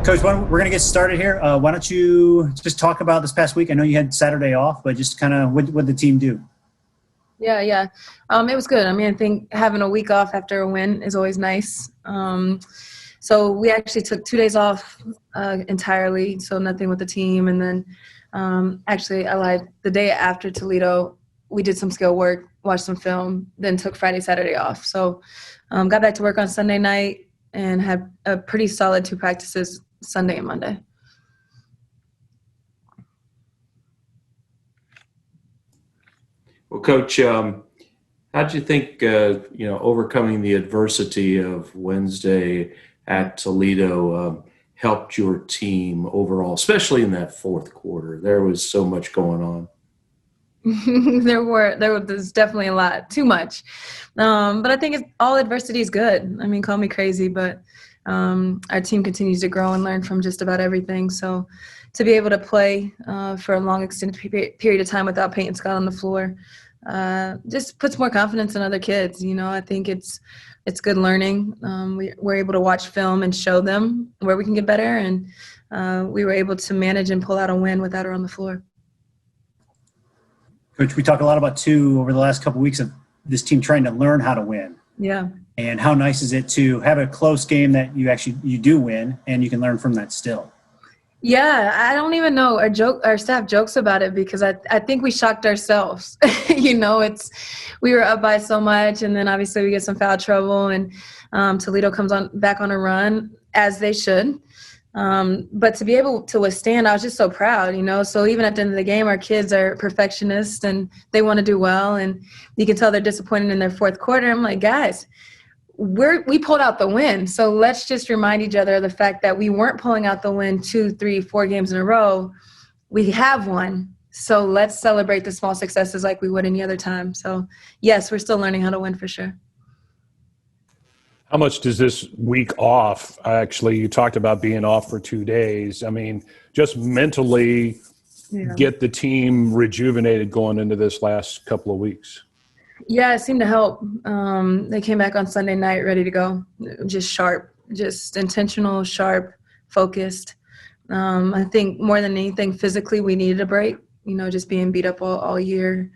Coach, we're going to get started here. Why don't you just talk about this past week? I know you had Saturday off, but just kind of what did the team do? Yeah. It was good. I mean, I think having a week off after a win is always nice. So we actually took 2 days off entirely, so nothing with the team. And then actually, I lied. The day after Toledo, we did some skill work, watched some film, then took Friday, Saturday off. So got back to work on Sunday night and had a pretty solid 2 practices Sunday and Monday. Well, Coach, how did you think, overcoming the adversity of Wednesday at Toledo helped your team overall, especially in that fourth quarter? There was so much going on. There was definitely a lot, too much. But I think all adversity is good. I mean, call me crazy, but our team continues to grow and learn from just about everything. So to be able to play for a long extended period of time without Peyton Scott on the floor just puts more confidence in other kids. You know, I think it's good learning. We're able to watch film and show them where we can get better, and we were able to manage and pull out a win without her on the floor. Coach, we talk a lot about, too, over the last couple of weeks of this team trying to learn how to win. Yeah. And how nice is it to have a close game that you do win and you can learn from that still? Yeah, I don't even know. Our staff jokes about it because I think we shocked ourselves. We were up by so much, and then obviously we get some foul trouble, and Toledo comes back on a run, as they should. But to be able to withstand, I was just so proud, So even at the end of the game, our kids are perfectionists and they want to do well, and you can tell they're disappointed in their fourth quarter. I'm like, guys, we pulled out the win. So let's just remind each other of the fact that we weren't pulling out the win 2, 3, 4 games in a row. We have won. So let's celebrate the small successes like we would any other time. So yes, we're still learning how to win for sure. How much does this week off, actually, you talked about being off for 2 days. I mean, just mentally get the team rejuvenated going into this last couple of weeks? Yeah, it seemed to help. They came back on Sunday night ready to go, just sharp, just intentional, sharp, focused. I think more than anything, physically, we needed a break, just being beat up all year.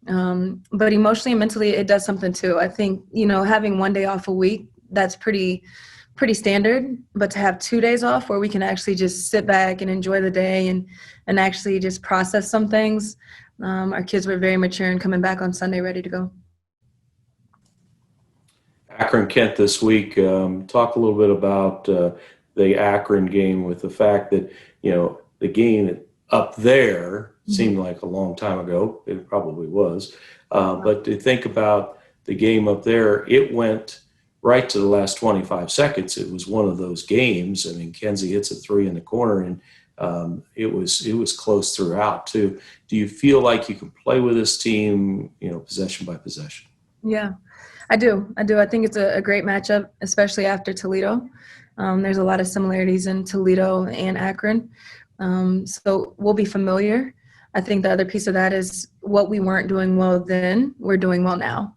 But emotionally and mentally, it does something too. I think, having 1 day off a week, that's pretty standard. But to have 2 days off where we can actually just sit back and enjoy the day and actually just process some things, our kids were very mature and coming back on Sunday ready to go. Akron Kent this week. Talk a little bit about the Akron game, with the fact that, the game up there seemed like a long time ago. It probably was. But to think about the game up there, it went right to the last 25 seconds. It was one of those games. I mean, Kenzie hits a 3 in the corner, and it was close throughout too. Do you feel like you can play with this team, possession by possession? Yeah, I do. I think it's a great matchup, especially after Toledo. There's a lot of similarities in Toledo and Akron. So we'll be familiar. I think the other piece of that is what we weren't doing well then, we're doing well now.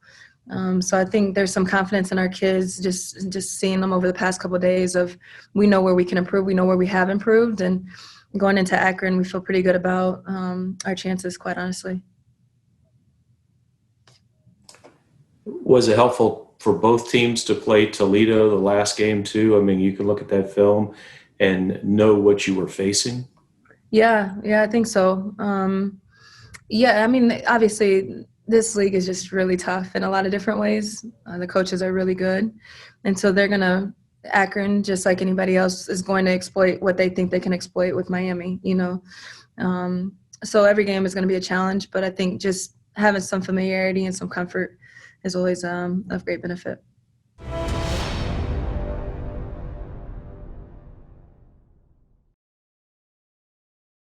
So I think there's some confidence in our kids, just seeing them over the past couple of days of we know where we can improve, we know where we have improved, and going into Akron, we feel pretty good about our chances, quite honestly. Was it helpful for both teams to play Toledo the last game too? I mean, you can look at that film and know what you were facing. Yeah, I think so. I mean, obviously, this league is just really tough in a lot of different ways. The coaches are really good. And so Akron, just like anybody else, is going to exploit what they think they can exploit with Miami, So every game is going to be a challenge, but I think just having some familiarity and some comfort is always of great benefit.